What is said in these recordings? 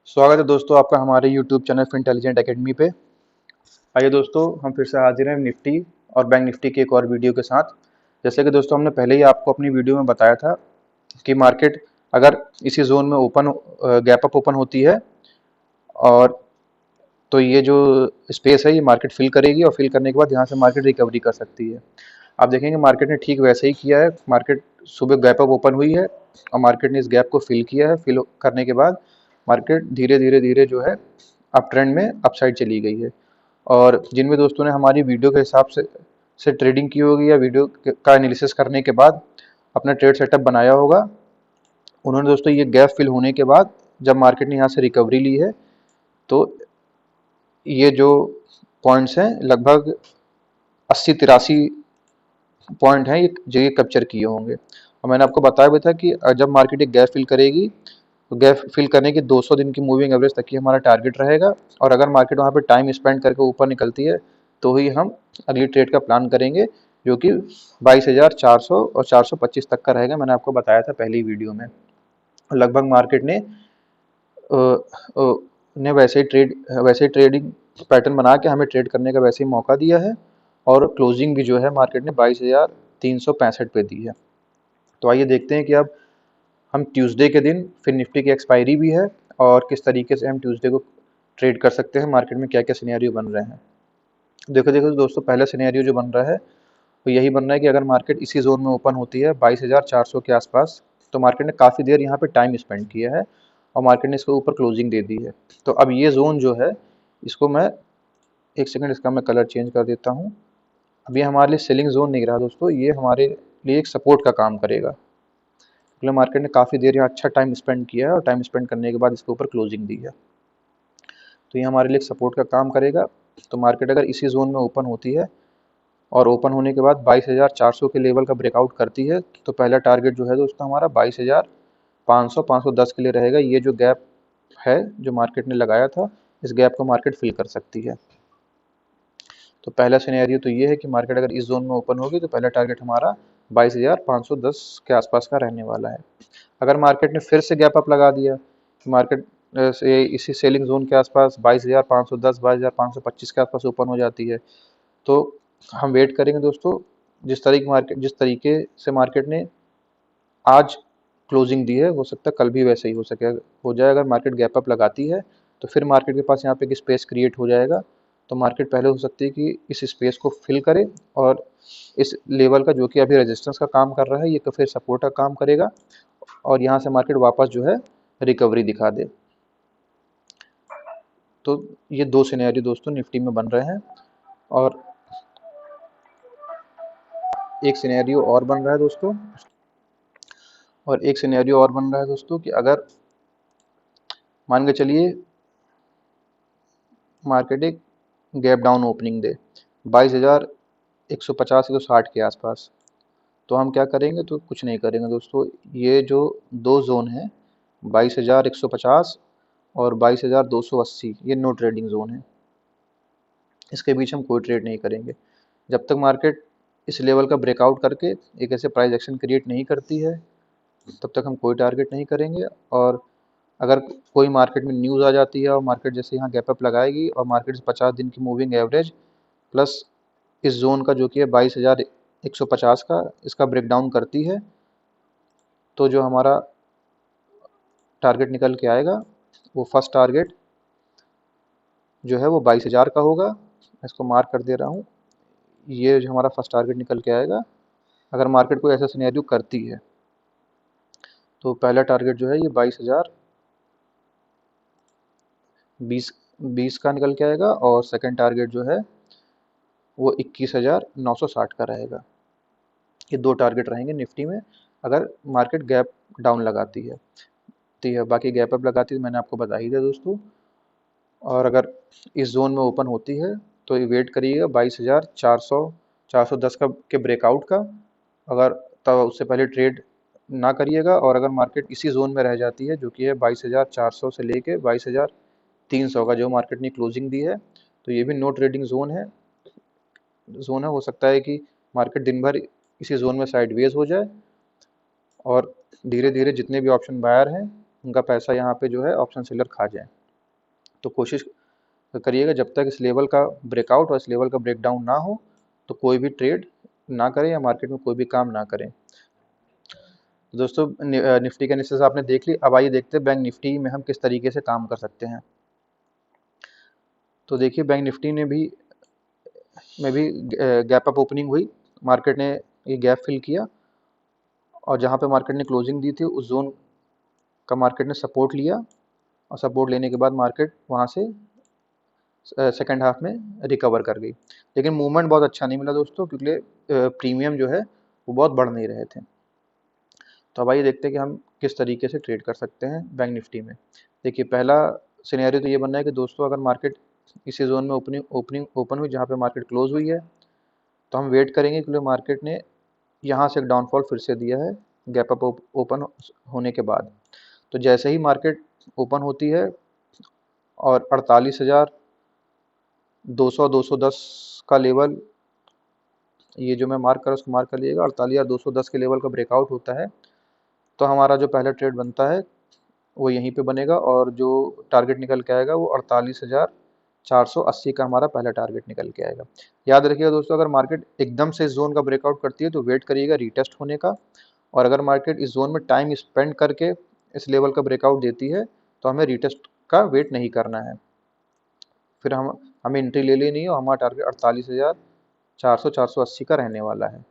स्वागत है दोस्तों आपका हमारे YouTube चैनल इंटेलिजेंट एकेडमी पे। आइए दोस्तों, हम फिर से हाजिर हैं निफ्टी और बैंक निफ्टी की एक और वीडियो के साथ। जैसे कि दोस्तों हमने पहले ही आपको अपनी वीडियो में बताया था कि मार्केट अगर इसी जोन में ओपन गैप अप ओपन होती है और तो ये जो स्पेस है ये मार्केट फिल करेगी और फिल करने के बाद यहाँ से मार्केट रिकवरी कर सकती है। आप देखेंगे मार्केट ने ठीक वैसे ही किया है। मार्केट सुबह गैप अप ओपन हुई है और मार्केट ने इस गैप को फिल किया है। फिल करने के बाद मार्केट धीरे धीरे धीरे जो है अप ट्रेंड में अपसाइड चली गई है। और जिन भी दोस्तों ने हमारी वीडियो के हिसाब से ट्रेडिंग की होगी या वीडियो का एनालिसिस करने के बाद अपना ट्रेड सेटअप बनाया होगा, उन्होंने दोस्तों ये गैप फिल होने के बाद जब मार्केट ने यहाँ से रिकवरी ली है तो ये जो पॉइंट्स हैं लगभग 80-83 पॉइंट हैं, ये जो कैप्चर किए होंगे। और मैंने आपको बताया भी था कि जब मार्केट एक गैप फिल करेगी तो गैप फिल करने की 200 दिन की मूविंग एवरेज तक ही हमारा टारगेट रहेगा। और अगर मार्केट वहाँ पे टाइम स्पेंड करके ऊपर निकलती है तो ही हम अगली ट्रेड का प्लान करेंगे, जो कि 22,400 और 425 तक का रहेगा। मैंने आपको बताया था पहली वीडियो में। लगभग मार्केट अ, अ, ने वैसे ही ट्रेडिंग पैटर्न बना के हमें ट्रेड करने का वैसे ही मौका दिया है। और क्लोजिंग भी जो है मार्केट ने 22,365 पे दी है। तो आइए देखते हैं कि अब हम ट्यूसडे के दिन फिर निफ्टी की एक्सपायरी भी है और किस तरीके से हम ट्यूसडे को ट्रेड कर सकते हैं, मार्केट में क्या क्या सिनेरियो बन रहे हैं। देखो देखो दोस्तों, पहला सिनेरियो जो बन रहा है वो यही बन रहा है कि अगर मार्केट इसी जोन में ओपन होती है 22,400 के आसपास, तो मार्केट ने काफ़ी देर यहाँ पे टाइम स्पेंड किया है और मार्केट ने इसके ऊपर क्लोजिंग दे दी है। तो अब ये जोन जो है, इसको मैं एक सेकंड इसका मैं कलर चेंज कर देता हूँ। अब ये हमारे लिए सेलिंग जोन नहीं रहा दोस्तों, ये हमारे लिए एक सपोर्ट का काम करेगा, क्योंकि मार्केट ने काफ़ी देर यहाँ अच्छा टाइम स्पेंड किया है और टाइम स्पेंड करने के बाद इसके ऊपर क्लोजिंग दी है। तो ये हमारे लिए एक सपोर्ट का काम करेगा। तो मार्केट अगर इसी जोन में ओपन होती है और ओपन होने के बाद 22,400 के लेवल का ब्रेकआउट करती है, तो पहला टारगेट जो है दोस्तों हमारा 22,500 510 के लिए रहेगा। ये जो गैप है जो मार्केट ने लगाया था, इस गैप को मार्केट फिल कर सकती है। तो पहला सिनेरियो तो ये है कि मार्केट अगर इस जोन में ओपन होगी तो पहला टारगेट हमारा 22,510 के आसपास का रहने वाला है। अगर मार्केट ने फिर से गैप अप लगा दिया, मार्केट से इसी सेलिंग जोन के आसपास 22,510 22,525 के आसपास ओपन हो जाती है, तो हम वेट करेंगे दोस्तों। जिस तरीके से मार्केट ने आज क्लोजिंग दी है, हो सकता है कल भी वैसे ही हो जाए। अगर मार्केट गैप अप लगाती है तो फिर मार्केट के पास यहाँ पे एक स्पेस क्रिएट हो जाएगा। तो मार्केट पहले हो सकती है कि इस स्पेस को फिल करे और इस लेवल का जो कि अभी रेजिस्टेंस का काम कर रहा है, ये तो फिर सपोर्ट का काम करेगा और यहाँ से मार्केट वापस जो है रिकवरी दिखा दे। तो ये दो सिनेरियो दोस्तों निफ्टी में बन रहे हैं। और एक सिनेरियो और बन रहा है दोस्तों, कि अगर मान के चलिए मार्केट एक गैप डाउन ओपनिंग दे 22,150 160 के आसपास, तो हम क्या करेंगे? तो कुछ नहीं करेंगे दोस्तों। ये जो दो जोन है 22,150 और 22,280, ये नो ट्रेडिंग जोन है। इसके बीच हम कोई ट्रेड नहीं करेंगे जब तक मार्केट इस लेवल का ब्रेकआउट करके एक ऐसे प्राइस एक्शन क्रिएट नहीं करती है, तब तक हम कोई टारगेट नहीं करेंगे। और अगर कोई मार्केट में न्यूज़ आ जाती है और मार्केट जैसे यहाँ गैप अप लगाएगी और मार्केट 50 दिन की मूविंग एवरेज प्लस इस जोन का जो कि है 22,150 का, इसका ब्रेकडाउन करती है, तो जो हमारा टारगेट निकल के आएगा वो फर्स्ट टारगेट जो है वो 22,000 का होगा। मैं इसको मार्क कर दे रहा हूँ। ये जो हमारा फर्स्ट टारगेट निकल के आएगा अगर मार्केट कोई ऐसा सिनेरियो करती है, तो पहला टारगेट जो है ये 22,020 का निकल के आएगा और सेकंड टारगेट जो है वो 21,960 का रहेगा। ये दो टारगेट रहेंगे निफ्टी में अगर मार्केट गैप डाउन लगाती है। तो यह बाकी गैप अप लगाती है मैंने आपको बता ही दिया दोस्तों। और अगर इस जोन में ओपन होती है तो ये वेट करिएगा 22,400 410 का के ब्रेकआउट का। अगर तब उससे पहले ट्रेड ना करिएगा। और अगर मार्केट इसी जोन में रह जाती है जो कि है 22,400 से लेके 22,300 का जो मार्केट ने क्लोजिंग दी है, तो ये भी नो ट्रेडिंग जोन है। हो सकता है कि मार्केट दिन भर इसी जोन में साइडवेज हो जाए और धीरे धीरे जितने भी ऑप्शन बायर हैं उनका पैसा यहाँ पे जो है ऑप्शन सेलर खा जाए। तो कोशिश करिएगा जब तक इस लेवल का ब्रेकआउट और इस लेवल का ब्रेकडाउन ना हो तो कोई भी ट्रेड ना करें या मार्केट में कोई भी काम ना करें। तो दोस्तों निफ्टी के एनालिसिस आपने देख ली। अब आइए देखते हैं बैंक निफ्टी में हम किस तरीके से काम कर सकते हैं। तो देखिए बैंक निफ्टी में भी गैप अप ओपनिंग हुई, मार्केट ने ये गैप फिल किया और जहाँ पे मार्केट ने क्लोजिंग दी थी उस जोन का मार्केट ने सपोर्ट लिया और सपोर्ट लेने के बाद मार्केट वहाँ से सेकेंड हाफ में रिकवर कर गई। लेकिन मूवमेंट बहुत अच्छा नहीं मिला दोस्तों, क्योंकि प्रीमियम जो है वो बहुत बढ़ नहीं रहे थे। तो अब आइए देखते हैं कि हम किस तरीके से ट्रेड कर सकते हैं बैंक निफ्टी में। देखिए पहला सिनेरियो तो ये बनना है कि दोस्तों अगर मार्केट इसी जोन में ओपनिंग ओपन हुई जहाँ पे मार्केट क्लोज हुई है तो हम वेट करेंगे, क्योंकि मार्केट ने यहाँ से एक डाउनफॉल फिर से दिया है गैप अप ओपन होने के बाद। तो जैसे ही मार्केट ओपन होती है और 48,200-210 का लेवल, ये जो मैं मार्क कर उसको मार्क कर लीजिएगा, 48,210 के लेवल का ब्रेकआउट होता है तो हमारा जो पहला ट्रेड बनता है वो यहीं पे बनेगा और जो टारगेट निकल के आएगा वो 48,480 का हमारा पहला टारगेट निकल के आएगा। याद रखिएगा दोस्तों, अगर मार्केट एकदम से इस जोन का ब्रेकआउट करती है तो वेट करिएगा रीटेस्ट होने का, और अगर मार्केट इस जोन में टाइम स्पेंड करके इस लेवल का ब्रेकआउट देती है तो हमें रीटेस्ट का वेट नहीं करना है। फिर हमें एंट्री ले लेनी है और हमारा टारगेट 48,400-480 का रहने वाला है।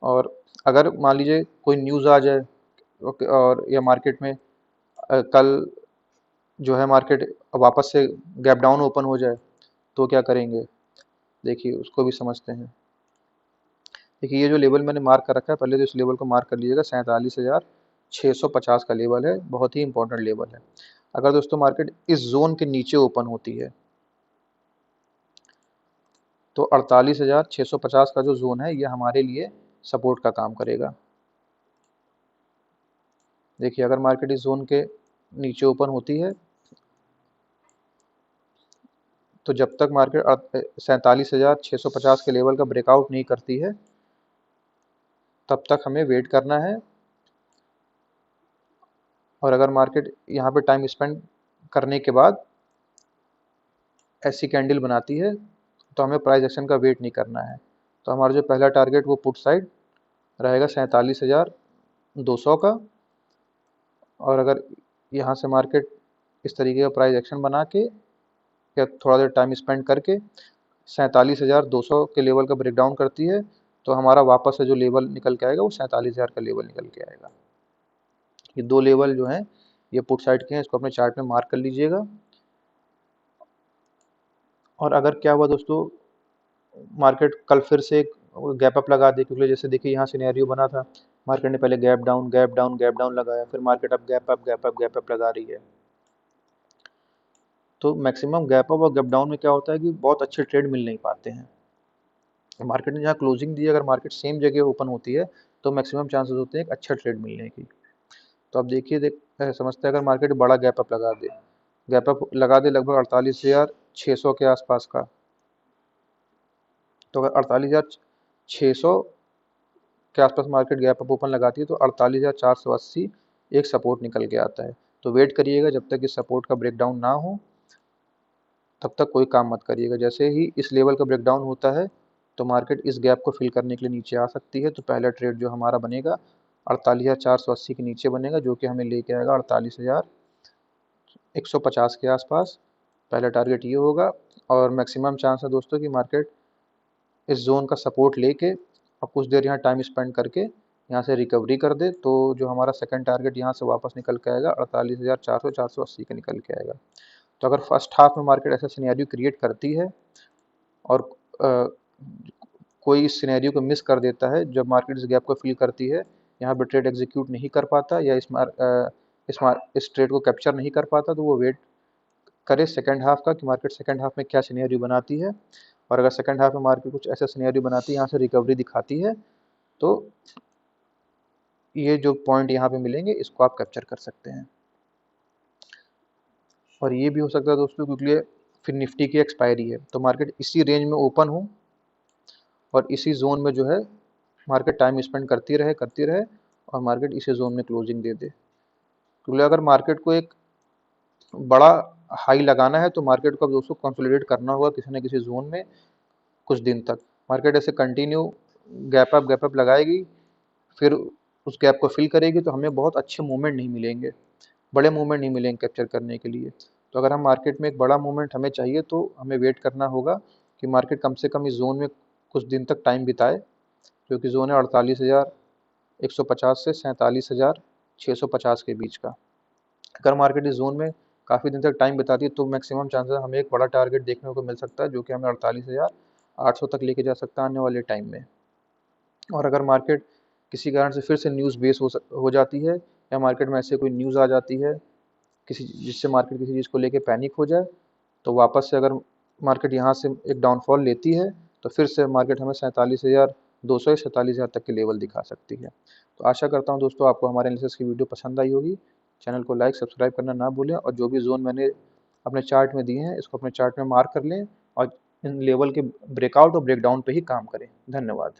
और अगर मान लीजिए कोई न्यूज़ आ जाए और या मार्केट में कल जो है मार्केट वापस से गैप डाउन ओपन हो जाए तो क्या करेंगे, देखिए उसको भी समझते हैं। देखिए ये जो लेवल मैंने मार्क कर रखा है, पहले तो इस लेवल को मार्क कर लीजिएगा, 47,650 का लेवल है, बहुत ही इंपॉर्टेंट लेवल है। अगर दोस्तों मार्केट इस जोन के नीचे ओपन होती है तो 48,650 का जो जोन है ये हमारे लिए सपोर्ट का काम करेगा। देखिए अगर मार्केट इस जोन के नीचे ओपन होती है तो जब तक मार्केट 47,650 के लेवल का ब्रेकआउट नहीं करती है तब तक हमें वेट करना है। और अगर मार्केट यहाँ पे टाइम स्पेंड करने के बाद ऐसी कैंडल बनाती है तो हमें प्राइस एक्शन का वेट नहीं करना है। तो हमारा जो पहला टारगेट वो पुट साइड रहेगा 47,200 का, और अगर यहाँ से मार्केट इस तरीके का प्राइस एक्शन बना के या थोड़ा देर टाइम स्पेंड करके 47,200 के लेवल का ब्रेकडाउन करती है तो हमारा वापस से जो लेवल निकल के आएगा वो 47,000 का लेवल निकल के आएगा। ये दो लेवल जो हैं ये पुट साइड के हैं, इसको अपने चार्ट में मार्क कर लीजिएगा। और अगर क्या हुआ दोस्तों, मार्केट कल फिर से गैप अप लगा दे, क्योंकि जैसे देखिए यहाँ सिनेरियो बना था, मार्केट ने पहले gap down gap down gap down लगाया, फिर मार्केट अब gap up gap up gap up लगा रही है। तो मैक्सिमम गैप अप और गैप डाउन में क्या होता है कि बहुत अच्छे ट्रेड मिल नहीं पाते हैं। मार्केट ने जहाँ क्लोजिंग दी, अगर मार्केट सेम जगह ओपन होती है तो मैक्सिमम चांसेस होते हैं एक अच्छा ट्रेड मिलने की। तो अब देखिए समझते हैं अगर मार्केट बड़ा गैप अप लगा दे, गैप अप लगा दे लगभग 48,600 के आसपास का, तो अगर 48,600 के आसपास मार्केट गैप अप ओपन लगाती है तो 48,480 एक सपोर्ट निकल के आता है। तो वेट करिएगा जब तक इस सपोर्ट का ब्रेकडाउन ना हो तब तक कोई काम मत करिएगा। जैसे ही इस लेवल का ब्रेकडाउन होता है तो मार्केट इस गैप को फिल करने के लिए नीचे आ सकती है। तो पहला ट्रेड जो हमारा बनेगा 48,480 के नीचे बनेगा, जो कि हमें लेके आएगा 48,150 के आसपास। पहला टारगेट ये होगा और मैक्सिमम चांस है दोस्तों कि मार्केट इस जोन का सपोर्ट लेके और कुछ देर यहाँ टाइम स्पेंड करके यहाँ से रिकवरी कर दे, तो जो हमारा सेकंड टारगेट यहाँ से वापस निकल के आएगा 48,400-480 का निकल के आएगा। तो अगर फर्स्ट हाफ में मार्केट ऐसा सिनेरियो क्रिएट करती है और कोई इस सिनेरियो को मिस कर देता है, जब मार्केट इस गैप को फिल करती है, यहाँ पे ट्रेड एग्जीक्यूट नहीं कर पाता या इस ट्रेड को कैप्चर नहीं कर पाता, तो वो वेट करे सेकंड हाफ का कि मार्केट सेकंड हाफ में क्या सिनेरियो बनाती है। और अगर सेकंड हाफ में मार्केट कुछ ऐसा सिनेरियो बनाती है, यहाँ से रिकवरी दिखाती है, तो ये जो पॉइंट यहाँ पे मिलेंगे इसको आप कैप्चर कर सकते हैं। और ये भी हो सकता है दोस्तों क्योंकि फिर निफ्टी की एक्सपायरी है, तो मार्केट इसी रेंज में ओपन हो और इसी जोन में जो है मार्केट टाइम स्पेंड करती रहे और मार्केट इसी जोन में क्लोजिंग दे दे। क्योंकि अगर मार्केट को एक बड़ा हाई लगाना है तो मार्केट को अब दोस्तों कंसोलिडेट करना होगा किसी न किसी जोन में कुछ दिन तक। मार्केट ऐसे कंटिन्यू गैप अप लगाएगी, फिर उस गैप को फिल करेगी, तो हमें बहुत अच्छे मूवमेंट नहीं मिलेंगे, बड़े मूवमेंट नहीं मिलेंगे कैप्चर करने के लिए। तो अगर हम मार्केट में एक बड़ा मूवमेंट हमें चाहिए तो हमें वेट करना होगा कि मार्केट कम से कम इस जोन में कुछ दिन तक टाइम बिताए, जो कि जोन है 48,150 से 47,650 के बीच का। अगर मार्केट इस जोन में काफ़ी दिन तक टाइम बिताती है तो मैक्सिमम चांसेस हमें एक बड़ा टारगेट देखने को मिल सकता है, जो कि हमें 48,800 तक लेके जा सकता है आने वाले टाइम में। और अगर मार्केट किसी कारण से फिर से न्यूज़ बेस हो जाती है, या मार्केट में ऐसे कोई न्यूज़ आ जाती है किसी जिससे मार्केट किसी चीज़ को लेके पैनिक हो जाए, तो वापस से अगर मार्केट यहाँ से एक डाउनफॉल लेती है तो फिर से मार्केट हमें 47,200 या 47,000 तक के लेवल दिखा सकती है। तो आशा करता हूँ दोस्तों आपको हमारे एनालिसिस की वीडियो पसंद आई होगी। चैनल को लाइक सब्सक्राइब करना ना भूलें, और जो भी जोन मैंने अपने चार्ट में दिए हैं इसको अपने चार्ट में मार्क कर लें, और इन लेवल के ब्रेकआउट और ब्रेकडाउन पे ही काम करें। धन्यवाद।